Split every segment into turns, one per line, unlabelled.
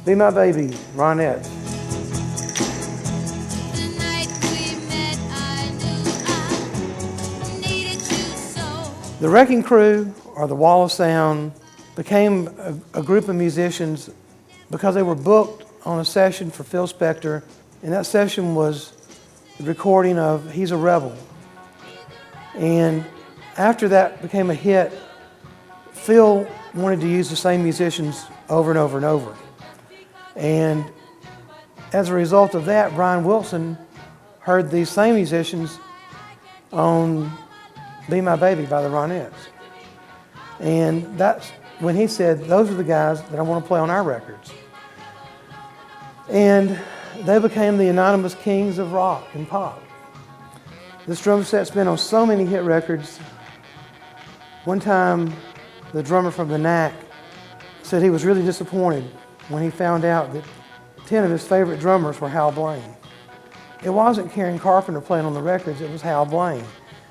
Be My Baby, Ronettes. The Wrecking Crew, or the Wall of Sound, became a group of musicians because they were booked on a session for Phil Spector, and that session was the recording of He's a Rebel. And after that became a hit, Phil wanted to use the same musicians over and over and over. And as a result of that, Brian Wilson heard these same musicians on Be My Baby by the Ronettes. And that's when he said, those are the guys that I want to play on our records. And they became the anonymous kings of rock and pop. This drum set's been on so many hit records. One time, the drummer from The Knack said he was really disappointed when he found out that 10 of his favorite drummers were Hal Blaine. It wasn't Karen Carpenter playing on the records, it was Hal Blaine.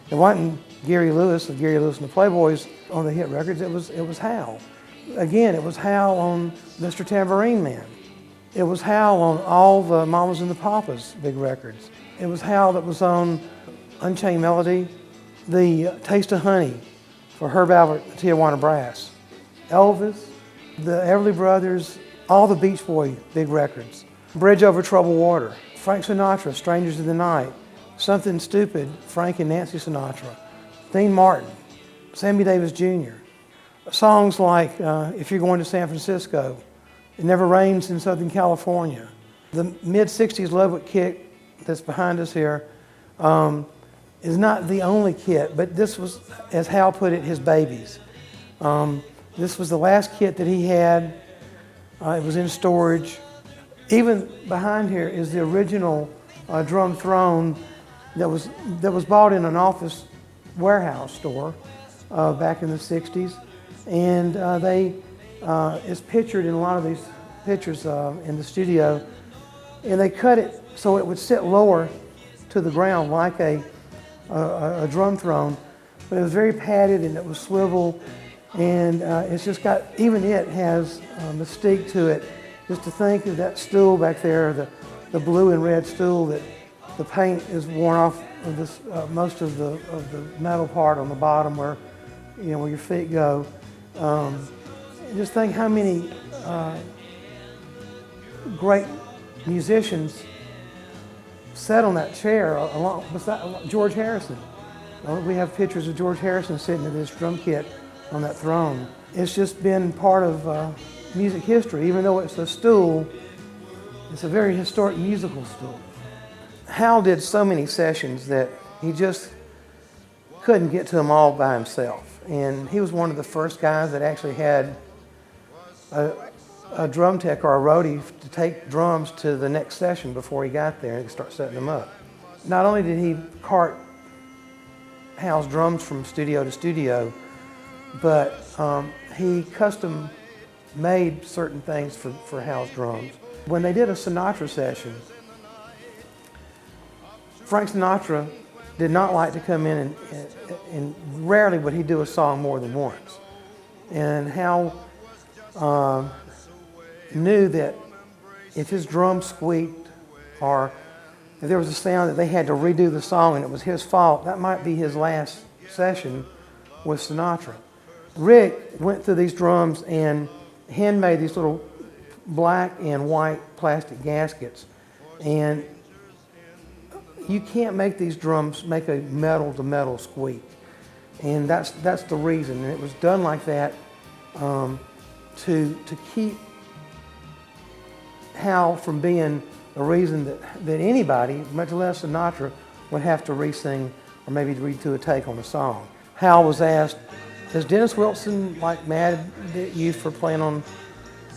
It wasn't Gary Lewis of Gary Lewis and the Playboys on the hit records, it was Hal. Again, it was Hal on Mr. Tambourine Man. It was Hal on all the Mamas and the Papas big records. It was Hal that was on Unchained Melody, the Taste of Honey for Herb Alpert and Tijuana Brass, Elvis, the Everly Brothers, all the Beach Boy big records, Bridge Over Troubled Water, Frank Sinatra, Strangers in the Night, Something Stupid, Frank and Nancy Sinatra, Dean Martin, Sammy Davis Jr. Songs like If You're Going to San Francisco, It Never Rains in Southern California. The mid-60s Ludwig kit that's behind us here is not the only kit, but this was, as Hal put it, his babies. This was the last kit that he had. It was in storage. Even behind here is the original drum throne that was bought in an office warehouse store back in the 60s. And it's pictured in a lot of these pictures in the studio. And they cut it so it would sit lower to the ground like a drum throne. But it was very padded and it was swivel. And it's just got, even it has mystique to it. Just to think of that stool back there, the blue and red stool that the paint is worn off of this, most of the metal part on the bottom where, where your feet go. Just think how many great musicians sat on that chair along beside George Harrison. We have pictures of George Harrison sitting in this drum kit on that throne. It's just been part of music history. Even though it's a stool, it's a very historic musical stool. Hal did so many sessions that he just couldn't get to them all by himself. And he was one of the first guys that actually had a drum tech or a roadie to take drums to the next session before he got there and start setting them up. Not only did he cart Hal's drums from studio to studio, but he custom made certain things for Hal's drums. When they did a Sinatra session, Frank Sinatra did not like to come in and rarely would he do a song more than once. And Hal knew that if his drum squeaked or if there was a sound that they had to redo the song and it was his fault, that might be his last session with Sinatra. Rick went through these drums and handmade these little black and white plastic gaskets. And you can't make these drums make a metal-to-metal squeak. And that's the reason. And it was done like that to keep Hal from being the reason that anybody, much less Sinatra, would have to re-sing or maybe redo a take on a song. Hal was asked, is Dennis Wilson mad at you for playing on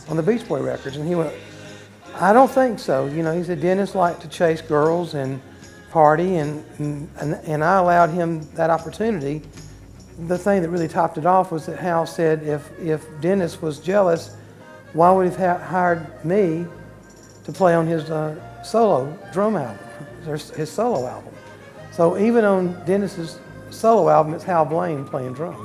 the Beach Boy records? And he went, I don't think so. He said Dennis liked to chase girls and party, and I allowed him that opportunity. The thing that really topped it off was that Hal said if Dennis was jealous, why would he have hired me to play on his solo drum album, or his solo album? So even on Dennis's solo album, it's Hal Blaine playing drums.